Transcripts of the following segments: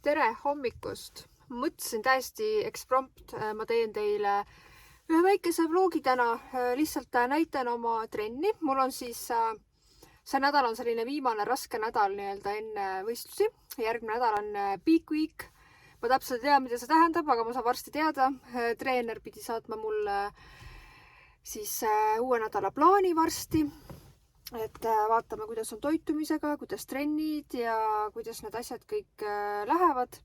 Tere hommikust! Mõtlesin täiesti eksprompt, ma teen teile ühe väikese vlogi täna, lihtsalt näitan oma trenni. Mul on siis, see nädal on selline viimane raske nädal enne võistlusi. Järgmine nädal on peak week. Ma täpselt ei tea, mida see tähendab, aga ma saan varsti teada. Treener pidi saatma mulle siis uue nädala plaani varsti. Et vaatame, kuidas on toitumisega, kuidas trennid ja kuidas need asjad kõik lähevad.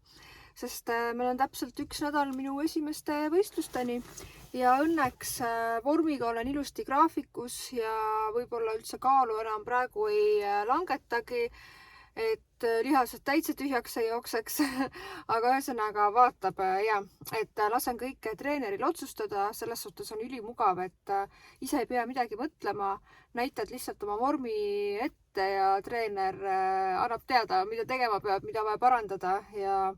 Sest meil on täpselt üks nädal minu esimeste võistlusteni ja õnneks vormiga olen ilusti graafikus ja võib-olla üldse kaalu enam praegu ei langetagi, et lihased täitsa tühjaks ei jookseks. Aga ühesõnaga vaatab et lasen kõike treeneril otsustada. Selles suhtes on ülimugav, et ise ei pea midagi mõtlema. Näitad lihtsalt oma vormi ette ja treener annab teada, mida tegema peab, mida vaja parandada. Ja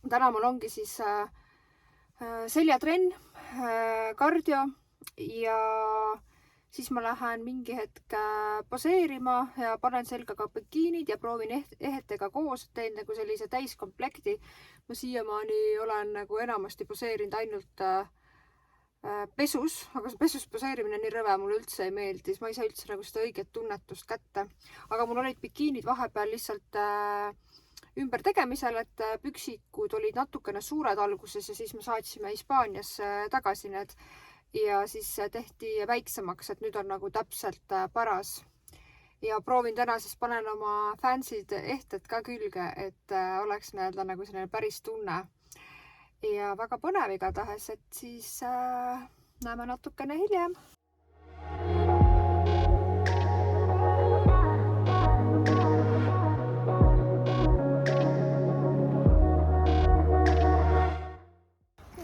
täna mul ongi siis seljatrenn, kardio ja siis ma lähen mingi hetk poseerima ja panen selga ka bikiinid ja proovin ehetega koos, teen nagu sellise täiskomplekti. Ma siiamaani olen nagu enamasti poseerinud ainult pesus, aga see pesus poseerimine on nii rõve, mulle üldse ei meeldi. Ma ei saa üldse nagu seda õiget tunnetust kätte. Aga mul olid bikiinid vahepeal lihtsalt ümber tegemisel, et püksikud olid natukene suured alguses ja siis me saatsime Hispaaniasse tagasi need. Ja siis tehti väiksemaks, et nüüd on nagu täpselt paras. Ja proovin täna siis panen oma fansid ehted ka külge, et oleks nagu selline päris tunne. Ja väga põnev igatahes, et siis näeme natukene hiljem.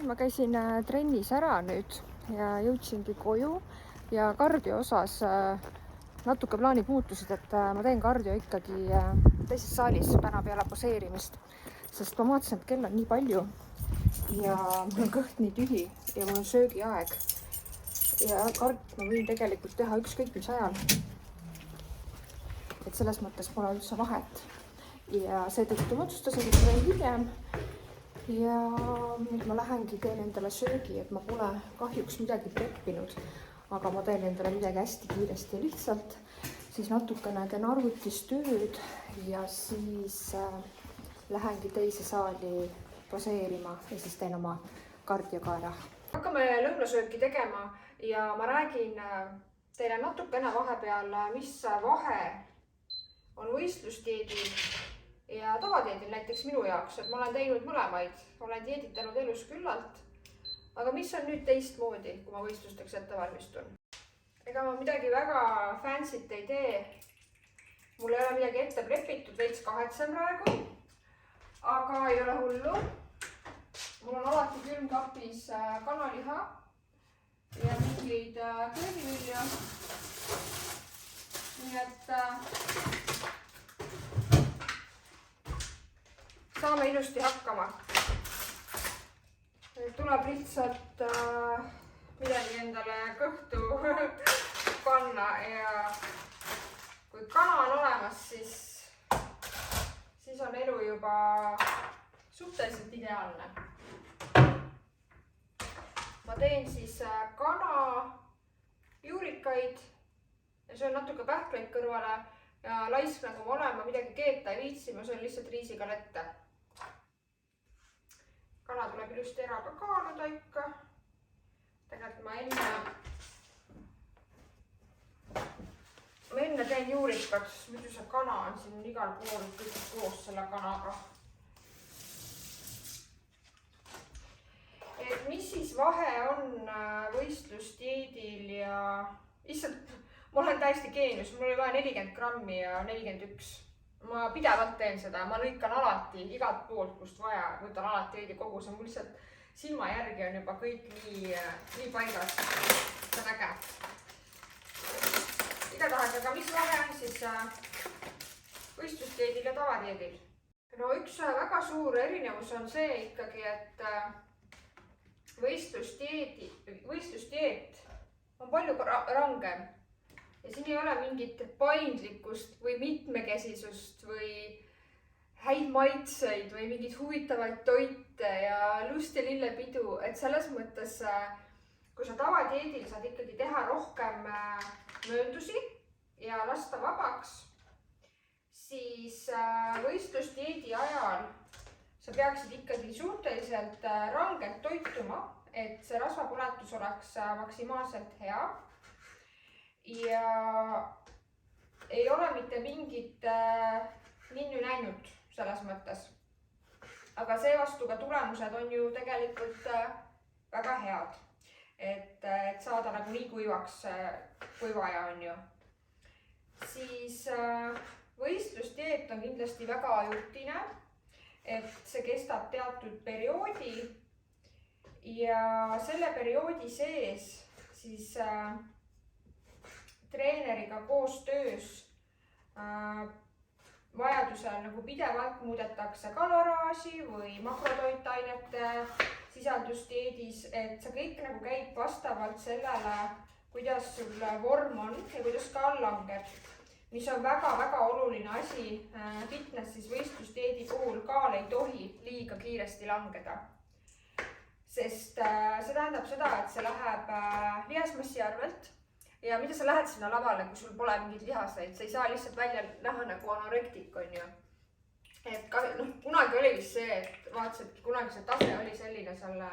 Ma käisin trennis ära nüüd ja jõudsingi koju ja kardio osas natuke plaanid muutusid, et ma teen kardio ikkagi teises saalis täna peale poseerimist, sest ma vaatasin, et kell on nii palju ja mul on kõht nii tühi ja mul on söögiaeg ja kardit ma võin tegelikult teha ükskõik mis ajal. Et selles mõttes pole üldse vahet ja seetõttu ma otsustasin, et teen hiljem. Ja nüüd ma lähengi teen endale söögi, et ma pole kahjuks midagi preppinud, aga ma teen endale midagi hästi kiiresti ja lihtsalt. Siis natukene teen arvutis tööd ja siis lähengi teise saali poseerima ja siis teen oma kardioga ära. Hakkame lõunasööki tegema ja ma räägin teile natukene vahepeal, mis vahe on võistlusdieedil ja tavadieedil näiteks minu jaoks, et ma olen teinud mõlemaid, olen dieeditanud elus küllalt, aga mis on nüüd teistmoodi, kui ma võistlusteks ette valmistun. Ega ma midagi väga fancy't ei tee, mul ei ole midagi ette prepitud, veits kahetsen praegu, aga ei ole hullu. Mul on alati külmkapis kanaliha ja mingeid köögivilju, nii et saame ilusti hakkama. Tuleb lihtsalt midagi endale kõhtu panna ja kui kana on olemas, siis on elu juba suhteliselt ideaalne. Ma teen siis kana juurikaid ja söön natuke pähkleid kõrvale ja laisk nagu ma olen, ma midagi keeta ei viitsi, ma söön lihtsalt riisigalette. Kana tuleb ilusti ära ka kaaluda ikka. Tegelikult ma enne teen juurikat, sest muidu see kana on siin igal pool kõik koos selle kanaga. Et mis siis vahe on võistlusdieedil ja lihtsalt ma olen täiesti geenius, mul oli vaja 40 grammi ja 41. Ma pidevalt teen seda, ma lõikan alati igalt poolt, kust vaja, võtan alati veidi koguse, mul lihtsalt silma järgi on juba kõik nii paigas. See on äge. Igatahes, aga mis vahe on siis võistlusdieedil ja tavadieedil? No üks väga suur erinevus on see ikkagi, et võistlusdieet on palju rangem. Ja siin ei ole mingit paindlikkust või mitmekesisust või häid maitseid või mingeid huvitavaid toite ja lust ja lillepidu, et selles mõttes, kui sa tavadieedil saad ikkagi teha rohkem mööndusi ja lasta vabaks, siis võistlusdieedi ajal sa peaksid ikkagi suhteliselt rangelt toituma, et see rasvapõletus oleks maksimaalselt hea. Ja ei ole mitte mingit ninnu-nännut selles mõttes. Aga seevastu ka tulemused on ju tegelikult väga head. Et saada nagu nii kuivaks kuivaja on ju. Siis võistlusdieet on kindlasti väga ajutine, et see kestab teatud perioodi ja selle perioodi sees siis treeneriga koostöös vajadusel nagu pidevalt muudetakse kaloraaži või makrotoitainete sisaldust dieedis, et see kõik nagu käib vastavalt sellele, kuidas sul vorm on ja kuidas kaal langeb. Mis on väga-väga oluline asi fitnessis võistlusdieedi puhul, kaal ei tohi liiga kiiresti langeda. Sest see tähendab seda, et see läheb lihasmassi arvelt. Ja mida sa lähed sinna lavale, kui sul pole mingid lihaseid, sa ei saa lihtsalt välja näha nagu anorektik on ju. Et kunagi oli vist see, et vaatasid, et kunagi see tase oli selline seal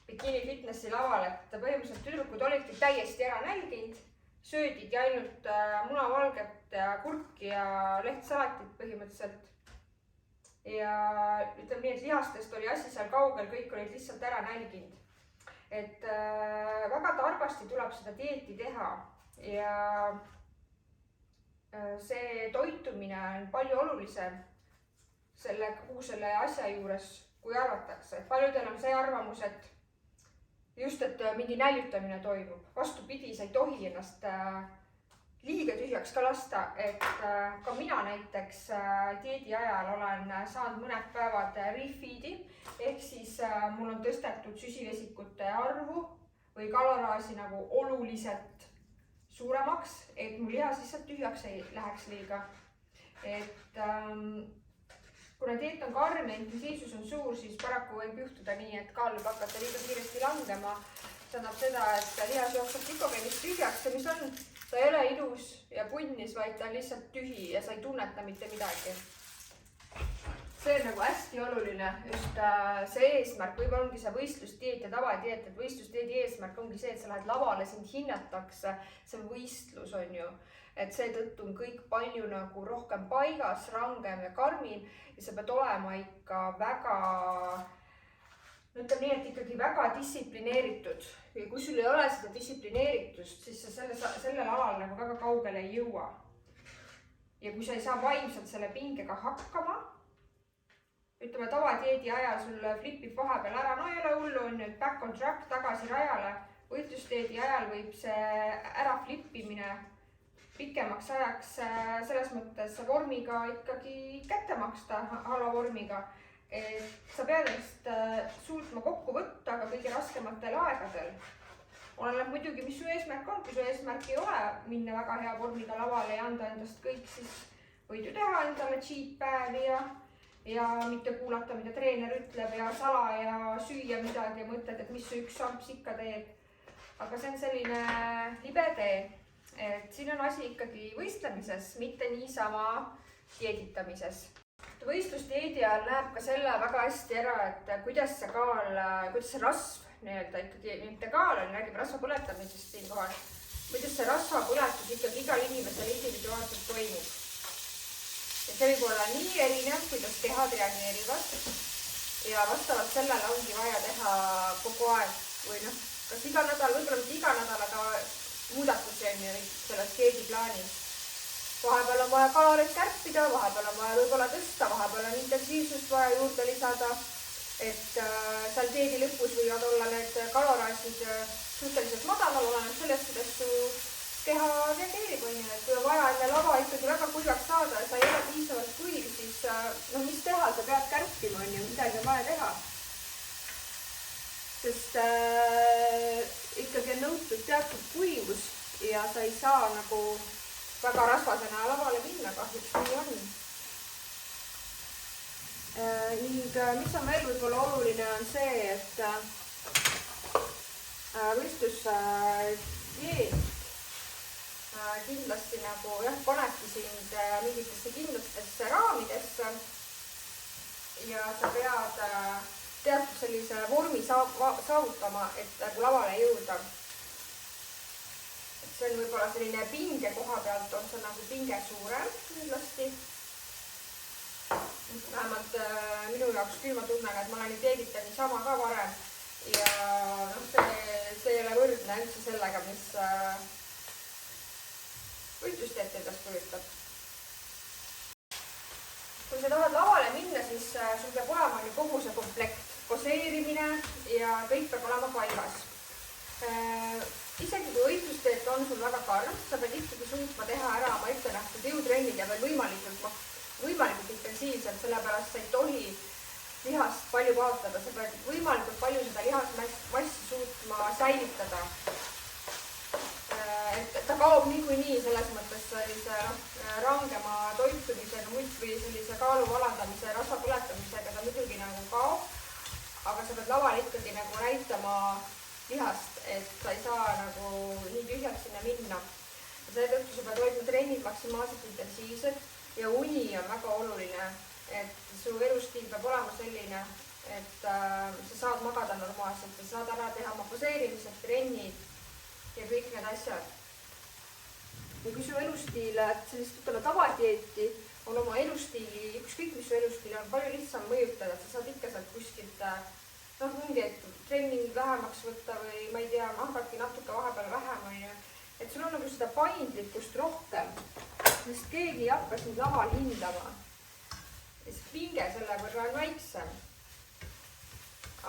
bikini fitnessi laval, et põhimõtteliselt tüdrukud olidki täiesti ära nälginud, söödigi ainult munavalget ja kurki ja lehtsalatit põhimõtteliselt. Ja ütleme nii, et lihastest oli asi seal kaugel, kõik olid lihtsalt ära nälginud. Et väga targasti tuleb seda dieeti teha ja see toitumine on palju olulisem kogu selle asja juures, kui arvatakse. Paljudel on see arvamus, et just, et mingi näljutamine toimub. Vastupidi, sa ei tohi ennast liiga tühjaks ka lasta, et ka mina näiteks dieedi ajal olen saanud mõned päevad refeed'i, ehk siis mul on tõstetud süsivesikute arvu või kaloraaži nagu oluliselt suuremaks, et mul lihas lihtsalt tühjaks ei läheks liiga. Et kuna dieet on karm ja intensiivsus on suur, siis paraku võib juhtuda nii, et kaal võib hakata liiga kiiresti langema. See tähendab seda, et lihas jookseb glükogeenist tühjaks ja mis on? Ta ei ole ilus ja punnis, vaid ta on lihtsalt tühi ja sa ei tunneta mitte midagi. See on nagu hästi oluline, just see eesmärk, võib-olla ongi see võistlusdieet ja tavadieet, et võistlusdieedi eesmärk ongi see, et sa lähed lavale, sind hinnatakse, see on võistlus on ju, et seetõttu on kõik palju nagu rohkem paigas, rangem ja karmim ja sa pead olema ikka väga, ütleme nii, et ikkagi väga distsiplineeritud. Ja kui sul ei ole seda distsiplineeritust, siis sa sellel alal nagu väga kaugele ei jõua. Ja kui sa ei saa vaimselt selle pingega hakkama, ütleme tavadieedi ajal sul flipib vahepeal ära, no ei ole hullu, on nüüd back on track tagasi rajale. Võistlusdieedi ajal võib see ära flippimine pikemaks ajaks selles mõttes vormiga ikkagi kätte maksta, halva vormiga. Et sa pead ennast suutma kokku võtta, aga kõige raskematel aegadel. Oleneb muidugi, mis su eesmärk on, kui su eesmärk ei ole minna väga hea vormiga lavale ja anda endast kõik, siis võid ju teha endale cheat päevi ja mitte kuulata, mida treener ütleb ja salaja süüa midagi ja mõtled, et mis su üks samps ikka teeb. Aga see on selline libe tee, et siin on asi ikkagi võistlemises, mitte niisama dieeditamises. Võistlusdieedi ajal näeb ka selle väga hästi ära, et kuidas see rasv nii-öelda ikkagi, mitte kaal on, räägib rasva põletamisest siin kohal, kuidas see rasva põletus ikkagi igal inimesel individuaalselt toimub. Ja see võib olla nii erinev, kuidas kehad reageerivad ja vastavalt sellele ongi vaja teha kogu aeg või kas iga nädal, võib-olla mitte iga nädal, aga muudatusi on ju selles dieediplaanis. Vahepeal on vaja kaloreid kärpida, vahepeal on vaja võib-olla tõsta, vahepeal on intensiivsust vaja juurde lisada, et seal dieedi lõpus võivad olla need kaloraažid suhteliselt madalal, oleneb sellest, kuidas su keha reageerib, on ju, et kui on vaja enne lava ikkagi väga kuivaks saada ja sa ei ole piisavalt kuiv, siis mis teha, sa pead kärpima, on ju, midagi on vaja teha. Sest ikkagi on nõutud teatud kuivus ja sa ei saa nagu väga rasvasena lavale minna, kahjuks nii on. Ning mis on veel võib-olla oluline, on see, et võistlusdieet kindlasti nagu jah, panebki sind mingitesse kindlatesse raamidesse ja sa pead teatud sellise vormi saavutama, et nagu lavale jõuda. See on võib-olla selline pinge koha pealt, on see nagu pinge suurem kindlasti. Vähemalt minu jaoks küll ma tunnen, et ma olen dieedinud niisama ka varem ja noh, see ei ole võrdne üldse sellega, mis võitlusdieet endast kujutab. Kui sa tahad lavale minna, siis sul peab olema kogu see komplekt, poseerimine ja kõik peab olema paigas. Isegi kui võitlusdieet on sul väga karm, sa pead ikkagi suutma teha ära oma ettenähtud jõutrennid ja veel võimalikult intensiivselt, sellepärast sa ei tohi lihast palju kaotada, sa pead võimalikult palju seda lihasmassi suutma säilitada. Et ta kaob niikuinii selles mõttes sellise rangema toitumisega või sellise kaalu alandamise ja rasva põletamisega ta muidugi nagu kaob, aga sa pead laval ikkagi nagu näitama lihast, et sa ei saa nagu nii tühjaks sinna minna. Seetõttu sa pead hoidma trennid maksimaalselt intensiivsed ja uni on väga oluline, et su elustiil peab olema selline, et sa saad magada normaalselt, sa saad ära teha oma poseerimised, trennid ja kõik need asjad. Ja kui su elustiil, sellist ütleme tavadieeti on oma elustiili, ükskõik mis su elustiil on palju lihtsam mõjutada, sa saad ikka sealt kuskilt mingi trenning vähemaks võtta või ma ei tea, hakkadki natuke vahepeal vähem, et sul on nagu seda paindlikkust rohkem, sest keegi ei hakka sind laval hindama. Pinge selle võrra on väiksem.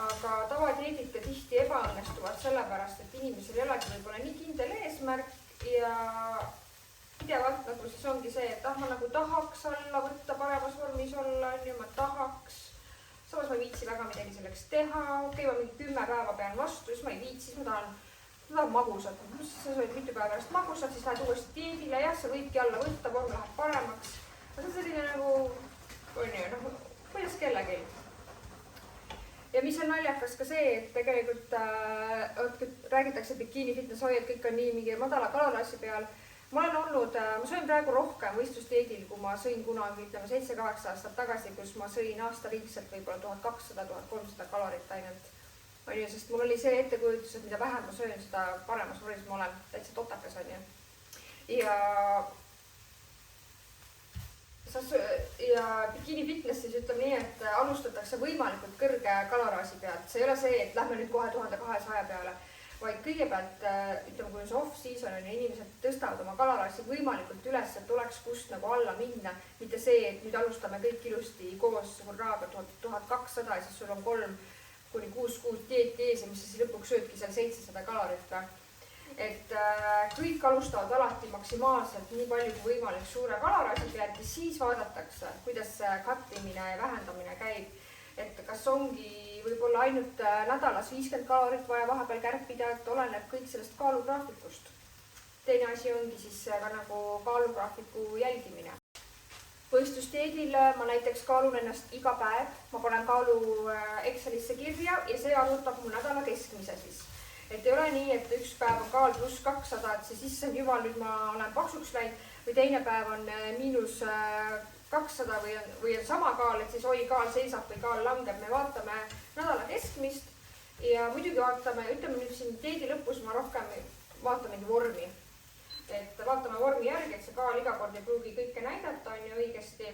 Aga tavadieedid tihti ebaõnnestuvad sellepärast, et inimesel ei olegi võib-olla nii kindel eesmärk ja pidevalt nagu siis ongi see, et ma nagu tahaks alla võtta, paremas vormis olla, ma tahaks. Samas ma ei viitsi väga midagi selleks teha, okei, ma mingi 10 päeva pean vastu, siis ma ei viitsi, siis ma tahan magusat. Sa sööd mitu päeva pärast magusat, siis lähed uuesti dieedile, jah, sa võidki alla võtta, vorm läheb paremaks. See on selline nagu, kuidas kellegi. Ja mis on naljakas ka see, et tegelikult räägitakse bikiini fitness hoia, et kõik on nii mingi madala kalorassi peal. Ma söön praegu rohkem võistlusdieedil, kui ma sõin kunagi, 7-8 aastat tagasi, kus ma sõin aastaringselt võib-olla 1200-1300 kalorit ainult. Sest mul oli see ettekujutus, et mida vähem ma söön, seda paremas vormis ma olen. Täitsa totakas on ju. Ja bikiini fitness siis ütleme nii, et alustatakse võimalikult kõrge kalorasi pealt. See ei ole see, et lähme nüüd kohe 1200 peale. Vaid kõigepealt, ütleme, kui on see off-season on ja inimesed tõstavad oma kalorasi võimalikult üles, et oleks kust nagu alla minna. Mitte see, et nüüd alustame kõik ilusti koos hurraaga 1200 ja siis sul on 3-6 kuud dieeti ees ja mis sa siis lõpuks söödki seal 700 kalorit. Et kõik alustavad alati maksimaalselt nii palju kui võimalik suure kalorasi pealt ja siis vaadatakse, kuidas kattimine ja vähendamine käib. Et kas ongi võib-olla ainult nädalas 50 kalorit vaja vahepeal kärpida, et oleneb kõik sellest kaalugraafikust. Teine asi ongi siis ka nagu kaalugraafiku jälgimine. Võistlusdieedil ma näiteks kaalun ennast iga päev, ma panen kaalu Excelisse kirja ja see arvutab mu nädala keskmise siis. Et ei ole nii, et üks päev on kaal pluss 200, et see issand jumal, nüüd ma olen paksuks läinud või teine päev on miinus 200 või on sama kaal, et siis oi, kaal seisab või kaal langeb. Me vaatame nädala keskmist ja muidugi vaatame, ütleme nüüd siin dieedi lõpus ma rohkem vaatamegi vormi. Et vaatame vormi järgi, et see kaal iga kord ei pruugi kõike näidata, on ju õigesti.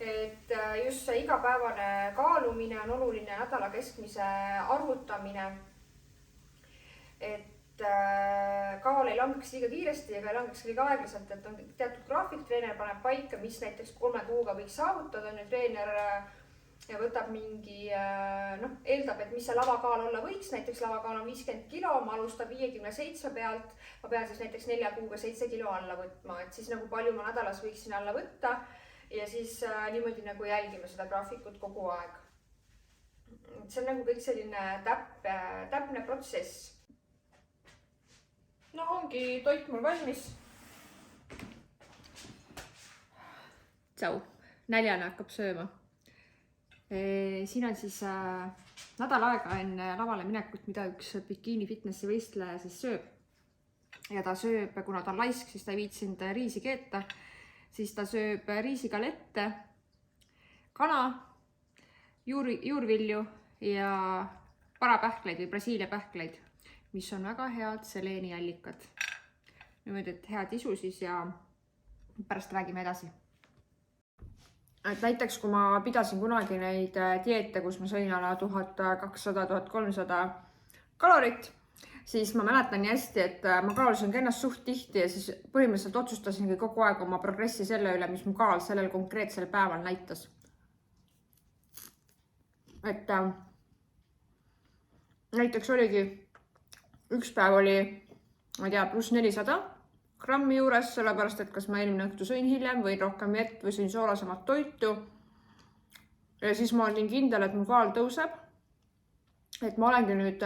Et just see igapäevane kaalumine on oluline, nädala keskmise arvutamine. Et kaal ei langeks liiga kiiresti ega ei langeks liiga aeglaselt, et on teatud graafik, treener paneb paika, mis näiteks 3 kuuga võiks saavutada, on ju treener võtab mingi, eeldab, et mis see lavakaal olla võiks, näiteks lavakaal on 50 kilo, ma alustan 57 pealt, ma pean siis näiteks 4 kuuga 7 kilo alla võtma, et siis nagu palju ma nädalas võiksin alla võtta ja siis niimoodi nagu jälgime seda graafikut kogu aeg. See on nagu kõik selline täpne protsess. No ongi toit mul valmis. Tšau, näljane hakkab sööma. Siin on siis nädal aega enne lavale minekut, mida üks bikiini fitnessi võistleja siis sööb. Ja ta sööb, kuna ta on laisk, siis ta ei viitsinud riisi keeta. Siis ta sööb riisigalette, kana, juurvilju ja parapähkleid või Brasiilia pähkleid, mis on väga head seleeniallikad. Niimoodi, et hea tisu siis ja pärast räägime edasi. Et näiteks, kui ma pidasin kunagi neid dieete, kus ma sõin ala 1200-1300 kalorit, siis ma mäletan nii hästi, et ma kaalusin ennast suht tihti ja siis põhimõtteliselt otsustasingi kogu aeg oma progressi selle üle, mis mu kaal sellel konkreetsel päeval näitas. Et näiteks oligi, üks päev oli, ma ei tea, pluss 400 grammi juures, sellepärast, et kas ma eelmine õhtu sõin hiljem või rohkem vett või sõin soolasemat toitu. Ja siis ma olin kindel, et mu kaal tõuseb. Et ma olengi nüüd,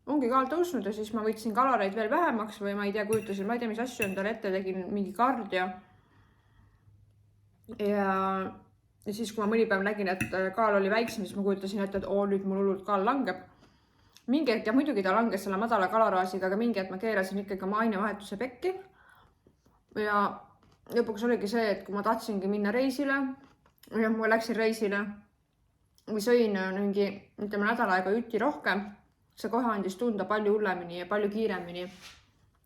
ongi kaal tõusnud ja siis ma võtsin kaloreid veel vähemaks või ma ei tea, kujutasin, ma ei tea, mis asju endale ette, tegin mingi kardio. Ja siis, kui ma mõni päev nägin, et kaal oli väiksem, siis ma kujutasin ette, et nüüd mul hullult kaal langeb. Mingi hetk, ja muidugi ta langes selle madala kaloraažiga, aga mingi hetk ma keerasin ikkagi oma ainevahetuse pekki. Ja lõpuks oligi see, et kui ma tahtsingi minna reisile ja ma läksin reisile või sõin mingi, ütleme, nädal aega jutti rohkem, see kohe andis tunda palju hullemini ja palju kiiremini.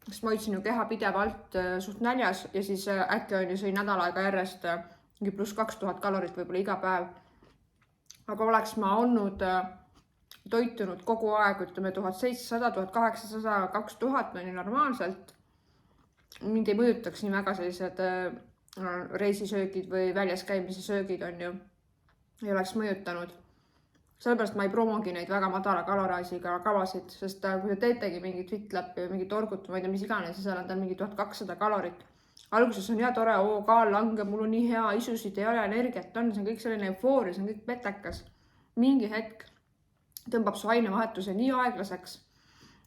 Sest ma hoidsin ju keha pidevalt suht näljas ja siis äkki on ju sõin nädal aega järjest pluss 2000 kalorit võib-olla iga päev. Aga oleks ma olnud toitunud kogu aeg, ütleme 1700, 1800, 2000 on ju normaalselt. Mind ei mõjutaks nii väga sellised reisisöögid või väljas käimise söögid on ju. Ei oleks mõjutanud. Sellepärast ma ei promogi neid väga madala kaloraasiga kavasid, sest kui te teetegi mingit fitläppi või mingit orgut, ma ei tea, mis iganes, siis on mingi 1200 kalorit. Alguses on hea tore, kaal langeb, mul on nii hea, isusid ei ole, energiat on, see on kõik selline eufooria, see on kõik petekas. Mingi hetk tõmbab su ainevahetuse nii aeglaseks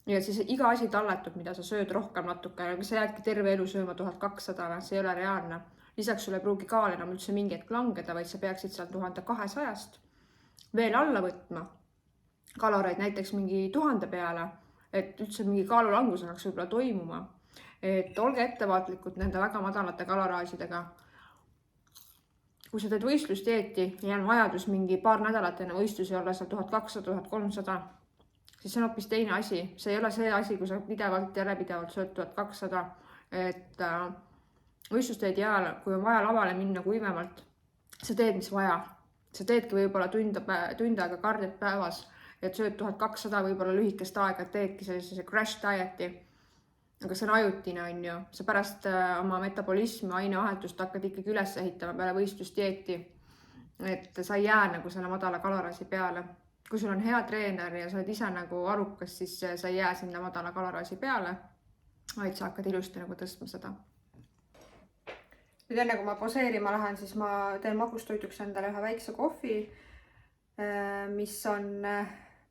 ja siis iga asi talletub, mida sa sööd rohkem natuke, aga sa jäädki terve elu sööma 1200, see ei ole reaalne. Lisaks sulle ei pruugi kaal enam üldse mingi hetk langeda, vaid sa peaksid seal 1200-st veel alla võtma kaloreid näiteks mingi 1000 peale, et üldse mingi kaalulangus hakkaks võib-olla toimuma. Et olge ettevaatlikud nende väga madalate kaloraasidega. Kui sa teed võistlusdieeti ja on vajadus mingi paar nädalat enne võistlusi olla seal 1200-1300, siis see on hoopis teine asi. See ei ole see asi, kui sa pidevalt järjepidevalt sööd 1200. Et võistlusdieedi ajal, kui on vaja lavale minna kuivemalt, sa teed, mis vaja. Sa teedki võib-olla tund aega kardiot päevas, et sööd 1200 võib-olla lühikest aega, teedki sellise crash dieti. Aga see on ajutine, on ju. Sa pärast oma metabolismi, ainevahetust hakkad ikkagi üles ehitama peale võistlusdieeti. Et sa ei jää nagu selle madala kaloraasi peale. Kui sul on hea treener ja sa oled ise nagu arukas, siis sa ei jää sinna madala kaloraasi peale, vaid sa hakkad ilusti nagu tõstma seda. Nüüd enne, kui ma poseerima lähen, siis ma teen magustoituks endale ühe väikse kohvi, mis on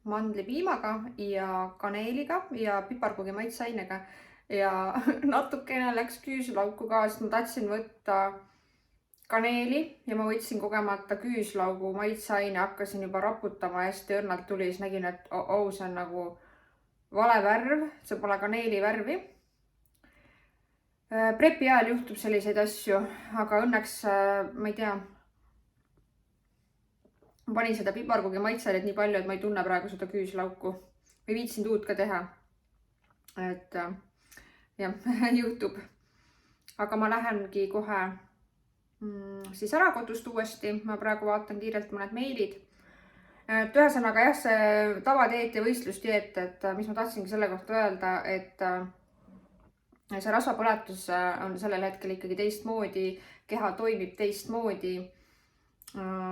mandlipiimaga ja kaneeliga ja piparpuugi maitseainega. Ja natukene läks küüslauku ka, sest ma tahtsin võtta kaneeli ja ma võtsin kogemata küüslaugu maitseaine, hakkasin juba raputama ja hästi õrnalt tuli, siis nägin, et see on nagu vale värv, see pole kaneeli värvi. Prepi ajal juhtub selliseid asju, aga õnneks, ma ei tea, ma panin seda piparpuugi maitseainet nii palju, et ma ei tunne praegu seda küüslauku. Ei viitsin tuud ka teha. Et jah, juhtub. Aga ma lähengi kohe siis ära kodust uuesti. Ma praegu vaatan kiirelt mõned meilid. Ühesõnaga jah, see tavadieet ja võistlusdieet, et mis ma tahtsingi selle kohta öelda, et see rasvapõletus on sellel hetkel ikkagi teistmoodi, keha toimib teistmoodi,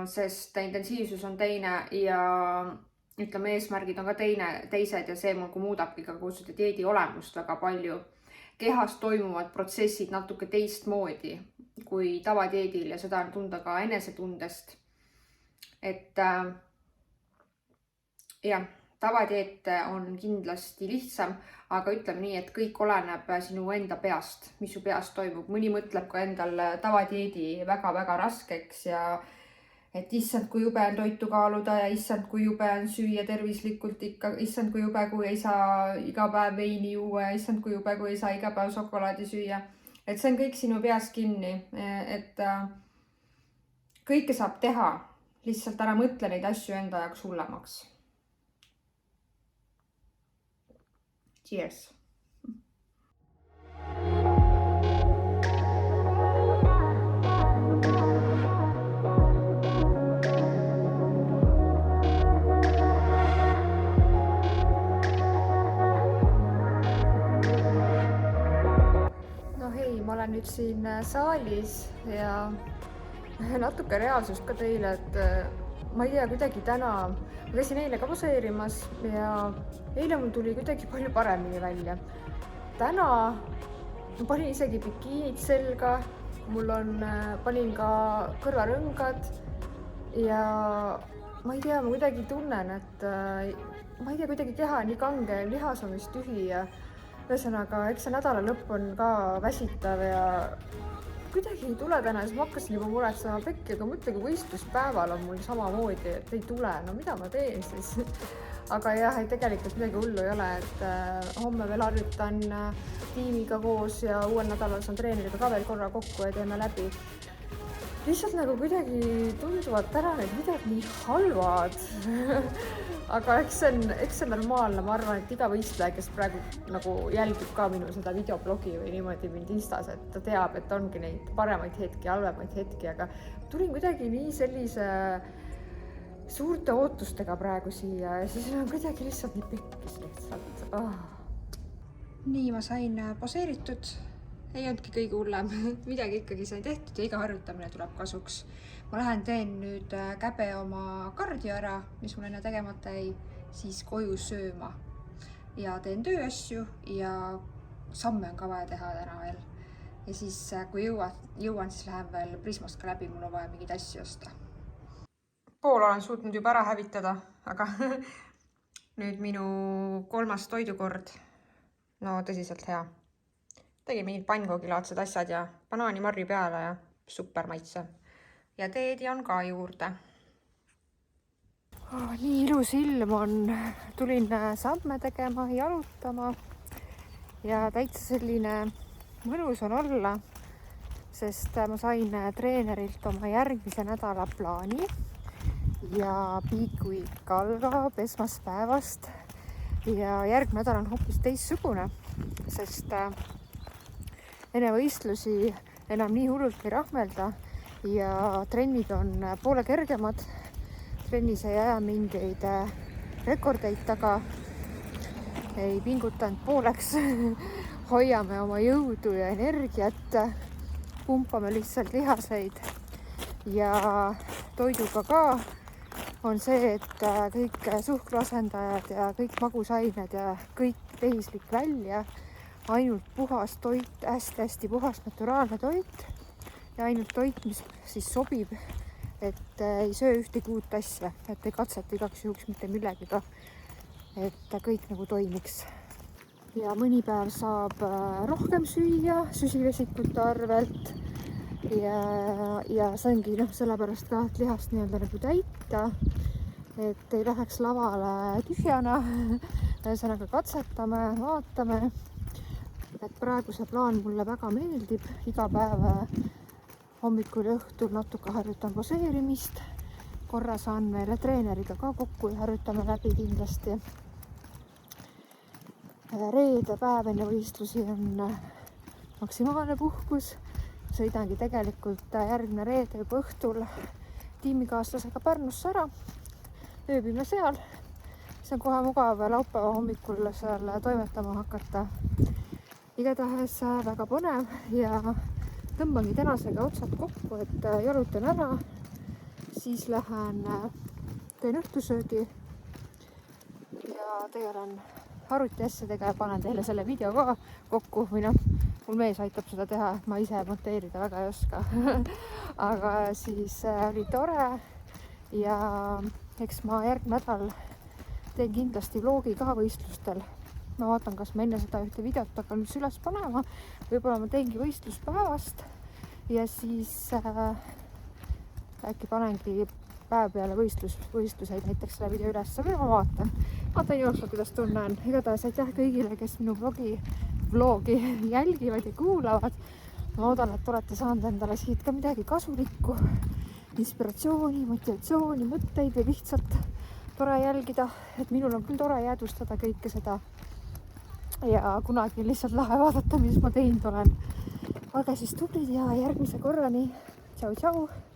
sest intensiivsus on teine ja ütleme, eesmärgid on ka teised ja see muudabki ka kogu seda dieedi olemust väga palju. Kehas toimuvad protsessid natuke teistmoodi kui tavadieedil ja seda on tunda ka enesetundest. Et jah, tavadieet on kindlasti lihtsam, aga ütleme nii, et kõik oleneb sinu enda peast, mis su peast toimub. Mõni mõtleb ka endal tavadieedi väga-väga raskeks ja et issand, kui jube on toitu kaaluda ja issand, kui jube on süüa tervislikult ikka, issand, kui jube, kui ei saa iga päev veini juua ja issand, kui jube, kui ei saa iga päev šokolaadi süüa. Et see on kõik sinu peas kinni, et kõike saab teha, lihtsalt ära mõtle neid asju enda jaoks hullemaks. Cheers! Ma olen nüüd siin saalis ja natuke reaalsust ka teile, et ma ei tea, kuidagi täna, ma käisin eile ka poseerimas ja eile mul tuli kuidagi palju paremini välja. Täna ma panin isegi bikiinid selga, panin ka kõrvarõngad ja ma ei tea, ma kuidagi tunnen, et ma ei tea, kuidagi keha nii kange, lihas on vist tühi ja ühesõnaga, eks see nädala lõpp on ka väsitav ja kuidagi ei tule täna, siis ma hakkasin juba muretsema pekki, aga mõtle, kui võistluspäeval on mul samamoodi, et ei tule, no mida ma teen siis? Aga jah, tegelikult midagi hullu ei ole, et homme veel harjutan tiimiga koos ja uuel nädalal saan treeneriga ka veel korra kokku ja teeme läbi. Lihtsalt nagu kuidagi tunduvad täna need videod nii halvad. Aga eks see on normaalne, ma arvan, et iga võistleja, kes praegu nagu jälgib ka minu seda videoblogi või niimoodi mind Instas, et ta teab, et ongi neid paremaid hetki, halvemaid hetki, aga tulin kuidagi nii sellise suurte ootustega praegu siia ja siis on kuidagi lihtsalt nii pekkis lihtsalt. Nii, ma sain poseeritud. Ei olnudki kõige hullem, midagi ikkagi sain tehtud ja iga harjutamine tuleb kasuks. Ma lähen teen nüüd käbe oma kardio ära, mis mul enne tegemata jäi, siis koju sööma ja teen tööasju ja samme on ka vaja teha täna veel. Ja siis kui jõuan, siis lähen veel Prismast ka läbi, mul on vaja mingeid asju osta. Pool olen suutnud juba ära hävitada, aga nüüd minu 3. toidukord, no tõsiselt hea. Tegin mingid pannkoogilaadset asjad ja banaanimarri peale ja super maitse. Ja teedi on ka juurde. Nii ilus ilm on. Tulin samme tegema, jalutama ja täitsa selline mõnus on olla, sest ma sain treenerilt oma järgmise nädala plaani ja Big Week algab esmaspäevast ja järgmine nädal on hoopis teistsugune, sest enne võistlusi enam nii hullult ei rahmelda ja trennid on poole kergemad. Trennis ei aja mingeid rekordeid taga, ei pingutanud pooleks, hoiame oma jõudu ja energiat, pumpame lihtsalt lihaseid ja toiduga ka on see, et kõik suhkruasendajad ja kõik magusained ja kõik tehislik välja, ainult puhas toit, hästi puhas naturaalne toit ja ainult toit, mis siis sobib, et ei söö ühtegi uut asja, et ei katseta igaks juhuks mitte millegiga, et kõik nagu toimiks. Ja mõni päev saab rohkem süüa süsivesikute arvelt ja see ongi sellepärast ka, et lihast nii-öelda nagu täita, et ei läheks lavale tühjana, ühesõnaga katsetame, vaatame. Et praegu see plaan mulle väga meeldib, iga päev hommikul ja õhtul natuke harjutan poseerimist, korra saan veel treeneriga ka kokku ja harjutame läbi kindlasti. Reede päev enne võistlusi on maksimaalne puhkus, sõidangi tegelikult järgmine reede juba õhtul tiimikaaslasega Pärnusse ära, ööbime seal, see on kohe mugav laupäeva hommikul seal toimetama hakata. Igatahes väga põnev ja tõmbangi tänasega otsad kokku, et jalutan ära, siis lähen teen õhtusöögi ja tegelen arvutiasjadega ja panen teile selle video ka kokku või mul mees aitab seda teha, ma ise monteerida väga ei oska. Aga siis oli tore ja eks ma järgmine nädal teen kindlasti vlogi ka võistlustel. Ma vaatan, kas ma enne seda ühte videot hakkan üles panema. Võib-olla ma teengi võistluspäevast ja siis äkki panengi päev peale võistluseid näiteks selle video üles, aga ma vaatan jooksvalt, kuidas tunnen. Igatahes aitäh kõigile, kes minu vlogi jälgivad ja kuulavad. Ma loodan, et olete saanud endale siit ka midagi kasulikku, inspiratsiooni, motivatsiooni, mõtteid või lihtsalt tore jälgida, et minul on küll tore jäädvustada kõike seda ja kunagi lihtsalt lahe vaadata, mis ma teinud olen. Olge siis tublid ja järgmise korrani. Tšau, tšau!